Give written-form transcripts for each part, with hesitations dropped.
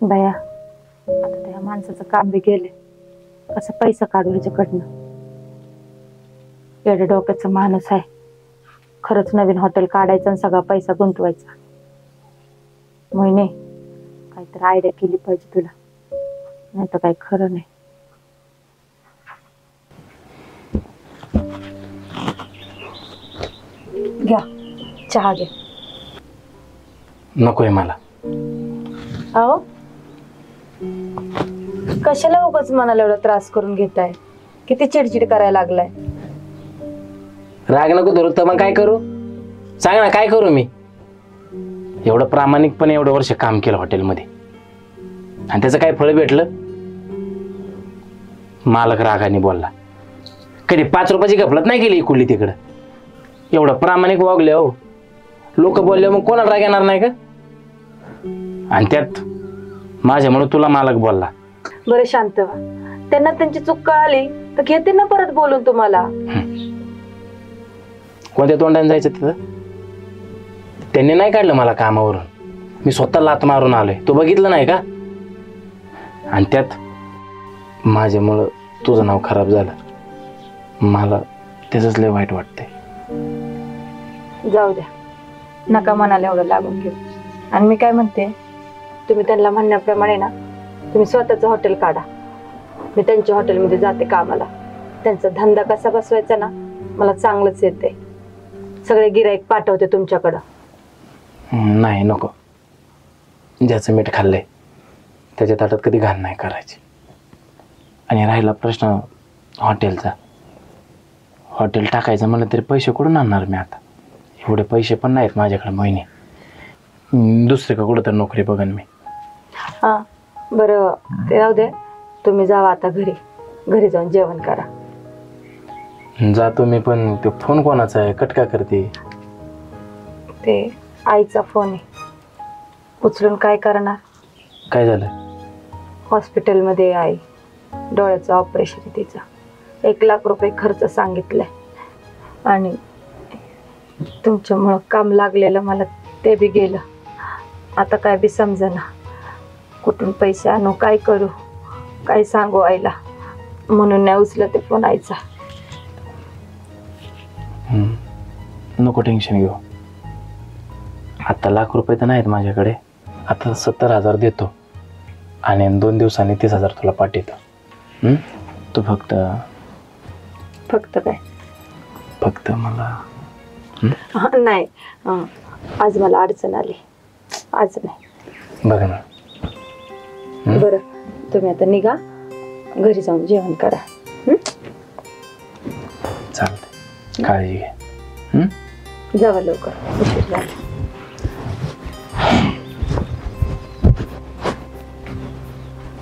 बया आता त्या माणसाचं काम बी गेले, कसं पैसा काढू ह्याच्याकडनं. एवढ्या डोक्याचा माणूस आहे, खरंच नवीन हॉटेल काढायचं आणि सगळा पैसा गुंतवायचा. मोहिने काहीतरी आयडिया केली पाहिजे तुला, नाही तर काही खरं नाही. घ्या चहा घ्या. नकोय मला. अहो कशाला उगाच मनाला एवढा त्रास करून घेताय? किती चिडचिड करायला लागलाय. राग नको धरू तर मग काय करू सांग ना, काय करू मी? एवढं प्रामाणिकपणे एवढं वर्ष काम केलं हॉटेलमध्ये आणि त्याचं काय फळ भेटलं? मालक रागाने बोलला. कधी 5 रुपयाची गफलत नाही केली इकडली तिकडं. एवढं प्रामाणिक वागले हो, लोक बोलले मग कोणाला राग येणार नाही का? आणि त्यात माझ्यामुळे तुला मालक बोलला. बरं शांत व्हा, त्यांना त्यांची चूक कळाली तर घेते ना परत बोलून तुम्हाला. कोणत्या तोंडाने जायचं तिथं? त्यांनी नाही काढलं मला कामावरून, मी स्वतः लात मारून आलोय. तू बघितलं नाही का? आणि त्यात माझ्यामुळं तुझं नाव खराब झालं. मला त्याचंच लय वाईट वाटतंय. जाऊ द्या, नका मनाला एवढं लागून घेऊ. आणि मी काय म्हणते, तुम्ही त्यांना म्हणण्याप्रमाणे ना तुम्ही स्वतःचं हॉटेल काढा. मी त्यांच्या हॉटेलमध्ये जाते कामाला. त्यांचा धंदा कसा बसवायचा ना मला चांगलंच येते. सगळे गिराईक पाठवते तुमच्याकडं. नाही नको. ज्याचं मीठ खाल्लंय त्याच्या ताटात कधी घाण नाही करायची. आणि राहिला प्रश्न हॉटेलचा, हॉटेल टाकायचं म्हणलं तरी पैसे कुठून आणणार मी आता? एवढे पैसे पण नाहीत माझ्याकडे महिने. दुसरे का कुठं तर नोकरी बघन मी. हां बरं ते राहू दे, तुम्ही जावा आता घरी. घरी जाऊन जेवण करा. जातो मी, पण तो फोन कोणाचा आहे? कट का करते? ते आईचा फोन आहे. उचलून काय करणार? काय झालं? हॉस्पिटलमध्ये आई, डोळ्याचं ऑपरेशन आहे तिचं. 1 लाख रुपये खर्च सांगितलाय. आणि तुमच्यामुळं काम लागलेलं मला ते बी गेलं. आता काय बी समजेना, कुठून पैसे आणू, काय करू, काय सांगू आईला. म्हणून नाही उचलं ते फोन आईचा. नको टेन्शन घेऊ. आता 1 लाख रुपये तर नाहीत माझ्याकडे. आता 70,000 देतो आणि 2 दिवसांनी 30,000 तुला पाठवतो. तू फक्त काय? फक्त मला नाही, आज मला अडचण आली. आज नाही. बघ ना. बरं तुम्ही आता निघा, घरी जाऊन जेवण करा. चालतंय, काळजी घे. जावा लवकर, उशीर झाला.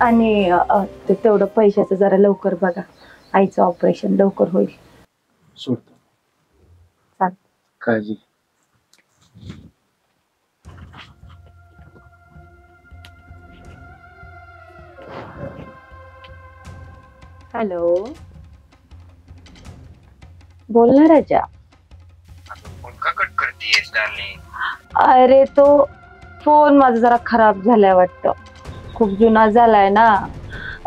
आणि तेवढं पैशाचं जरा लवकर बघा. आईचं ऑपरेशन लवकर होईल. सोडतो. चाल, काळजी. हॅलो, बोल ना राजा. फोन का कट करतेस डार्लिंग? अरे तो फोन माझा जरा खराब झालाय वाटतं. खूप जुना झालाय ना.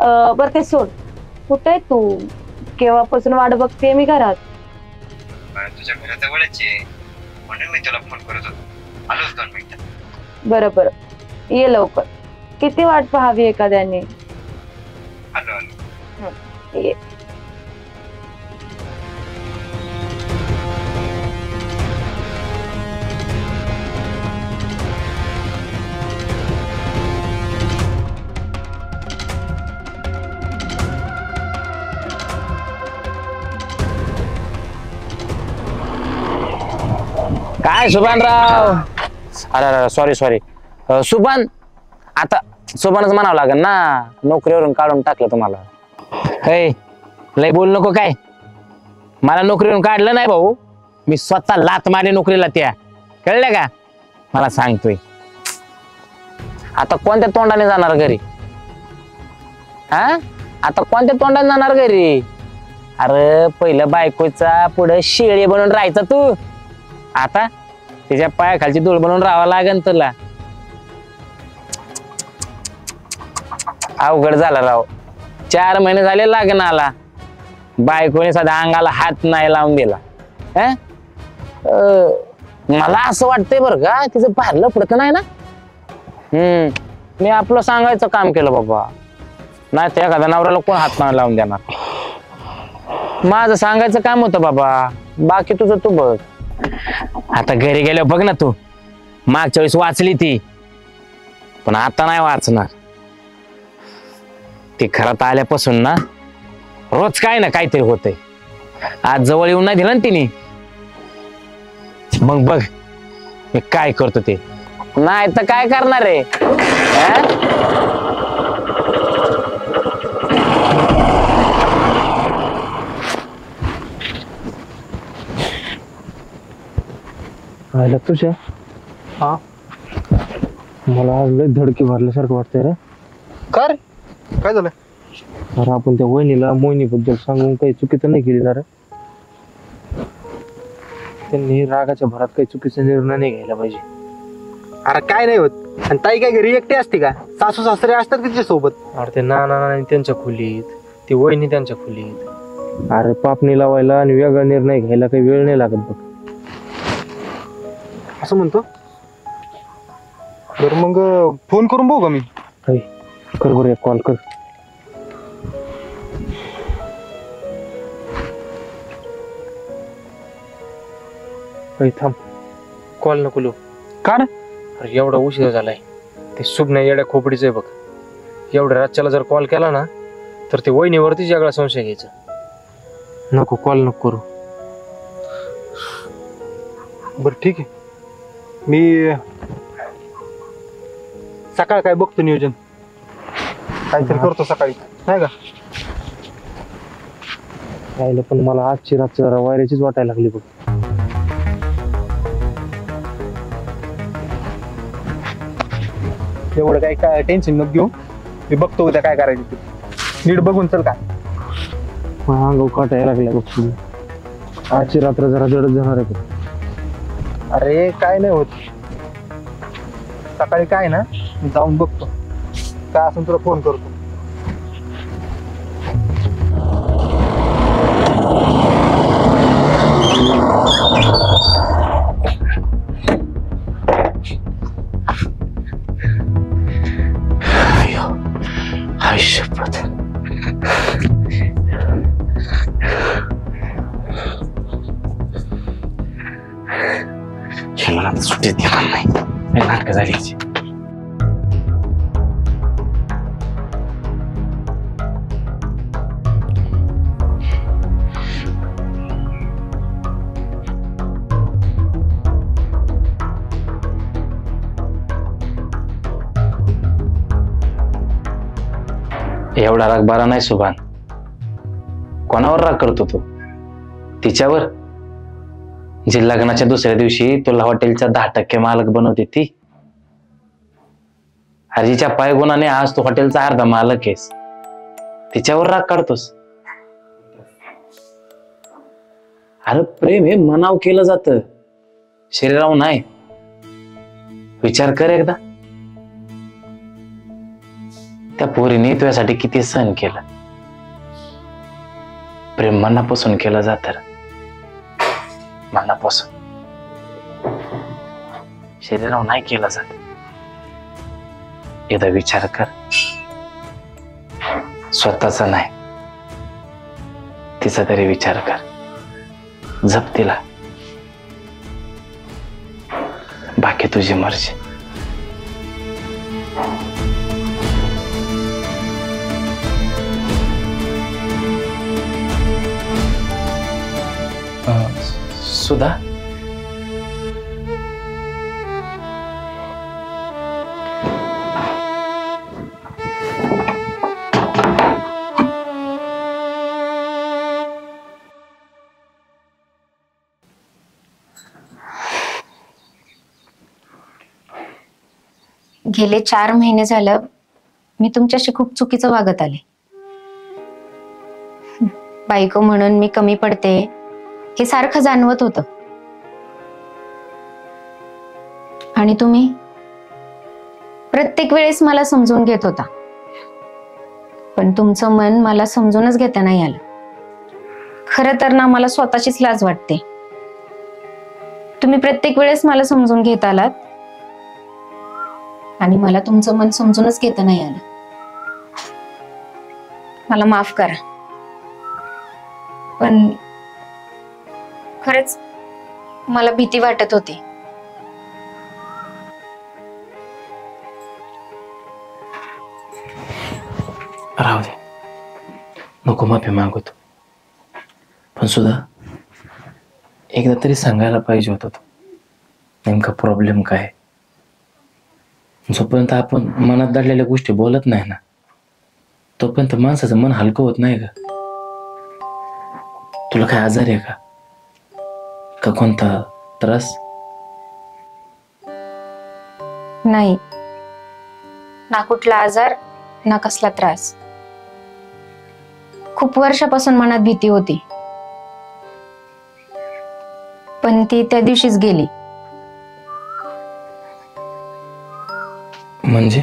बरं ते सोड, कुठे आहे तू? केव्हापासून वाट बघते मी घरात. तुझ्या घराजवळच आहे म्हणून मी तुला फोन करत होतो. आलोच 2 मिनिटात. बरं बरं, ये लवकर. किती वाट पाहावी एखाद्याने. आलो. ये. काय सुभानराव? अरे सॉरी सुभान. आता सुभानच म्हणावं लागेल ना, नोकरीवरून काढून टाकलं तुम्हाला. हे लय बोल नको काय. मला नोकरीवरून काढलं नाही भाऊ, मी स्वतः लात मारली नोकरीला. त्या कळलं का? मला सांगतोय आता कोणत्या तोंडाने जाणार घरी? आता कोणत्या तोंडाने जाणार घरी? अरे पहिलं बायकोचा पुढे शेळी बनून राहायचं तू. आता त्याच्या पायाखालची धूळ बनून राहावं लागेल तुला. अवघड झाला राव. 4 महिने झाले लग्नाला, बायकोने साधा अंगाला हात नाही लावून दिला. अं? मला असं वाटतंय बरं का, तिचं पारलं पडतं नाही ना. मी आपलं सांगायचं काम केलं बाबा, नाही तर एखाद्या नवऱ्याला कोण हात नाही लावून देणार. माझं सांगायचं काम होतं बाबा, बाकी तुझं तू बघ. आता घरी गेल्यावर बघ ना तू, मागच्या वेळेस वाचली ती, पण आता नाही वाचणार. ती घरात आल्यापासून ना रोज काय ना काहीतरी होतंय. आज जवळ येऊन नाही दिलं ना तिने, मग बघ मी काय करतो ते. नाही तर काय करणार रे. राहिला तुझ्या. हा मला आज लय धडकी भरल्यासारखं वाटतंय रे. का रे, काय झालं? अरे आपण त्या वहिनीला मोहिनीबद्दल सांगून काही चुकीचं नाही केली ना रे. त्यांनी रागाच्या भरात काही चुकीचा निर्णय नाही घ्यायला पाहिजे. अरे काय नाही होत. आणि ताई काय घरी एकटी असते का? सासू सासरे असतात तिच्या सोबत. अरे ते नाना त्यांच्या खोलीत, ती वहिनी त्यांच्या खोलीत. अरे पापणी लावायला आणि वेगळा निर्णय घ्यायला काही वेळ नाही लागत बघ. असं म्हणतो. बरं मग फोन करून बघू का मी? हाय, कर बरं एक कॉल कर. हाय, थांब, कॉल नको लो. का रे? अरे एवढा उशीर झालाय. ते सुज्ञा येड्या खोपडीचं आहे बघ. एवढ्या रातच्याला जर कॉल केला ना तर ते वहिनीवरतीच वेगळा संशय घ्यायचा. नको, कॉल नको करू. बरं ठीक आहे, मी सकाळ काय बघतो नियोजन, काहीतरी करतो सकाळी, नाही का? राहिलं पण मला आजची रात जरा वायऱ्याचीच वाटायला लागली बघ. एवढं काही काय टेन्शन नको घेऊ, मी बघतो उद्या काय करायचं ते. नीट बघून चल. काय अंगावर काटायला लागल्या बघ तुझी. आजची रात्र जरा जडच जाणार आहे बघ. अरे काय नाही होत, सकाळी काय ना मी जाऊन बघतो, काय असून तुला फोन करतो. शपथ. मला सुट्टी देणार नाही, नाटक झाली. एवढा राग बारा नाही सुभान. कोणावर राग करतो तू? तिच्यावर, जी लग्नाच्या दुसऱ्या दिवशी तुला हॉटेलचा 10% मालक बनवते ती. हरीच्या पायगुणाने आज तू हॉटेलचा अर्धा मालक आहेस. तिच्यावर राग काढतोस? अरे प्रेम हे मनाव केलं जातं, शरीरावर नाही. विचार कर एकदा, त्या पोरीने तुझ्यासाठी किती सहन केलं. प्रेम मनापासून केलं जात, मनापासून, शरीरावर नाही केलं जात. एकदा विचार कर, स्वतःचा नाही तिचा तरी विचार कर. जप तिला, बाकी तुझी मर्जी. सुधा, गेले 4 महिने झालं मी तुमच्याशी खूप चुकीचं वागत आले. बायको म्हणून मी कमी पडते हे सारखं जाणवत होतं. आणि तुम्ही प्रत्येक वेळेस मला समजून घेत होता. पण तुमचं मन मला समजूनच घेता नाही आलं. खरं तर ना मला स्वतःचीच लाज वाटते. तुम्ही प्रत्येक वेळेस मला समजून घेत आलात आणि मला तुमचं मन समजूनच घेता नाही आलं. मला माफ करा. पण खरंच मला भीती वाटत होती. राहू दे, नको माफी मागवतो. पण सुद्धा एकदा तरी सांगायला पाहिजे होतं तू नेमका प्रॉब्लेम काय. जोपर्यंत आपण मनात दडलेल्या गोष्टी बोलत नाही ना तोपर्यंत माणसाचं मन हलकं होत नाही का. तुला काय आजार आहे का कोणता त्रास? नाही, ना कुठला आजार ना कसला त्रास. खूप वर्षापासून मनात भीती होती, पण ती त्या दिवशीच गेली. म्हणजे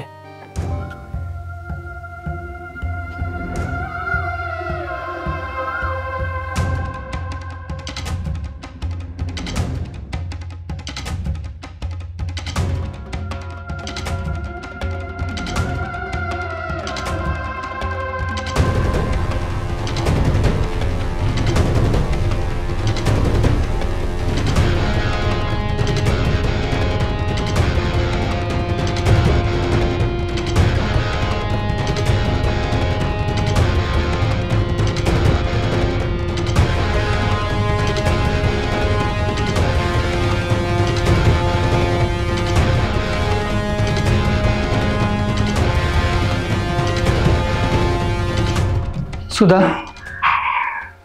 सुधा,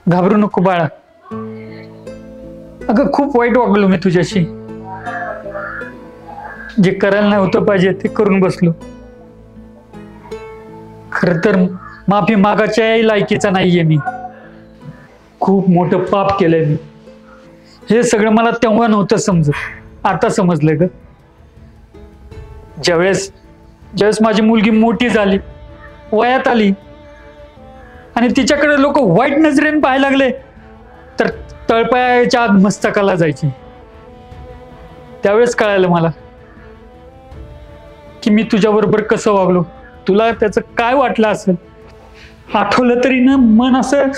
घाबरू नको बाळा. अगं खूप वाईट वागलो मी तुझ्याशी. जे करायला नव्हतं पाहिजे ते करून बसलो. खर तर माफी मागायच्याही लायकीचा नाहीये मी. खूप मोठं पाप केलंय मी. हे सगळं मला तेव्हा नव्हतं समजत, आता समजलं ग. ज्यावेळेस माझी मुलगी मोठी झाली, वयात आली आणि तिच्याकडे लोक वाईट नजरेने पाहायला लागले तर तळपायाच्या आग मस्तकाला जायची. त्यावेळेस कळालं मला की मी तुझ्याबरोबर कसं वागलो. तुला त्याचं काय वाटलं असेल आठवलं तरी ना मन असं.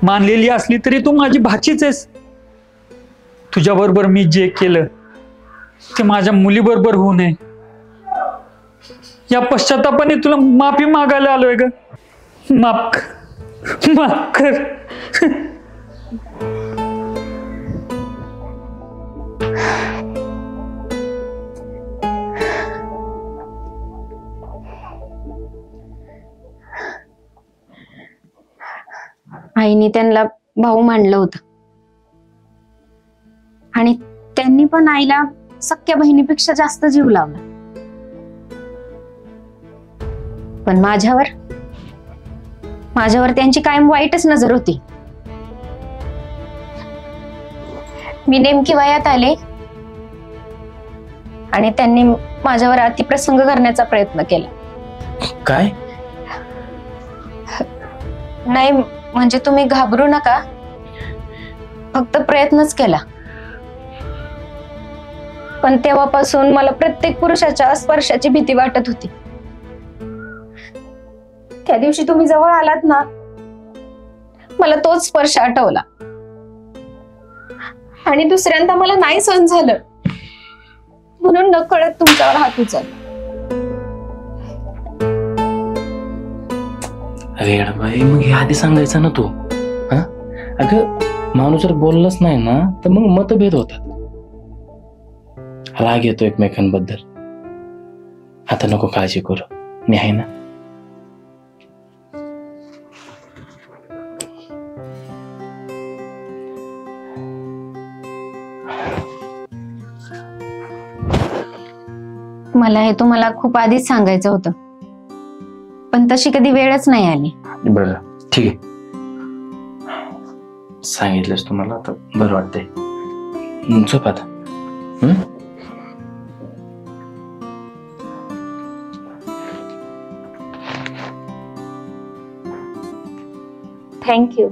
मानलेली असली तरी तू माझी भाचीच आहेस. तुझ्याबरोबर मी जे केलं ते माझ्या मुलीबरोबर होऊ नये या पश्चातापाने तुला माफी मागायला आलोय ग. माफ कर. आईने त्यांना भाऊ मानलं होतं आणि त्यांनी पण आईला सख्या बहिणीपेक्षा जास्त जीव लावला. पण माझ्यावर त्यांची कायम वाईटच नजर होती. मी नेमकी वयात आले आणि त्यांनी माझ्यावर अतिप्रसंग करण्याचा प्रयत्न केला. काय? नाही म्हणजे तुम्ही घाबरू नका, फक्त प्रयत्नच केला. पण तेव्हापासून मला प्रत्येक पुरुषाच्या स्पर्शाची भीती वाटत होती. त्या दिवशी तुम्ही जवळ आलात ना, मला तोच स्पर्श आठवला आणि दुसऱ्यांदा मला नाही सहन झालं म्हणून नकळत तुमच्यावर हात उचलला. अरे बाई, मग हे आधी सांगायचं ना तू. हा अगं, माणूस जर बोललाच नाही ना तर मग मतभेद होतात, राग येतो एकमेकांबद्दल. आता नको काळजी करू, मी आहे ना. मला हे तुम्हाला खूप आधीच सांगायचं होतं, पण तशी कधी वेळच नाही आली. बरं ठीक आहे, सांगितलंस तुम्हाला आता बरं वाटतंय. झोप आता. थँक्यू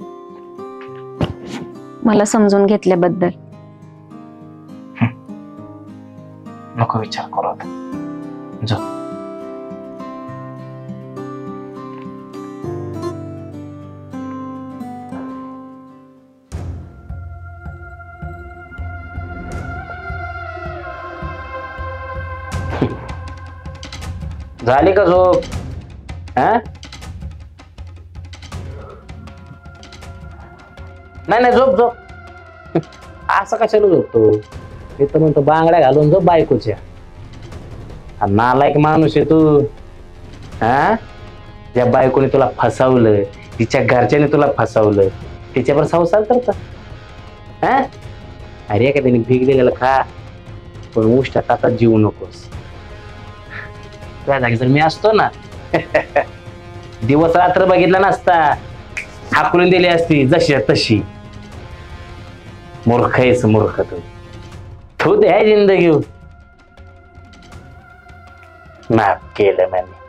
मला समजून घेतल्याबद्दल. नको विचार करू आता. जा. झाली का झोप? हा नाही झोप झोप. असं कशाला झोपतो? मी तर म्हणतो बांगड्या घालून झोप बायकोच्या. हा नालायक माणूस आहे तू. हा ज्या बायकोने तुला फसवलं, तिच्या घरच्याने तुला फसवलं, तिच्यावर संसार करता. हा अरे का त्याने भीक दिलेलं खा, पण उष्टात आता जीव नकोस. त्या जागी जर मी असतो ना दिवस रात्र बघितला नसता, हाकलून दिली असती जशी तशी. मूर्ख आहेस मूर्ख तू. तू दे आहे जिंदगी माफ केलं मैंने.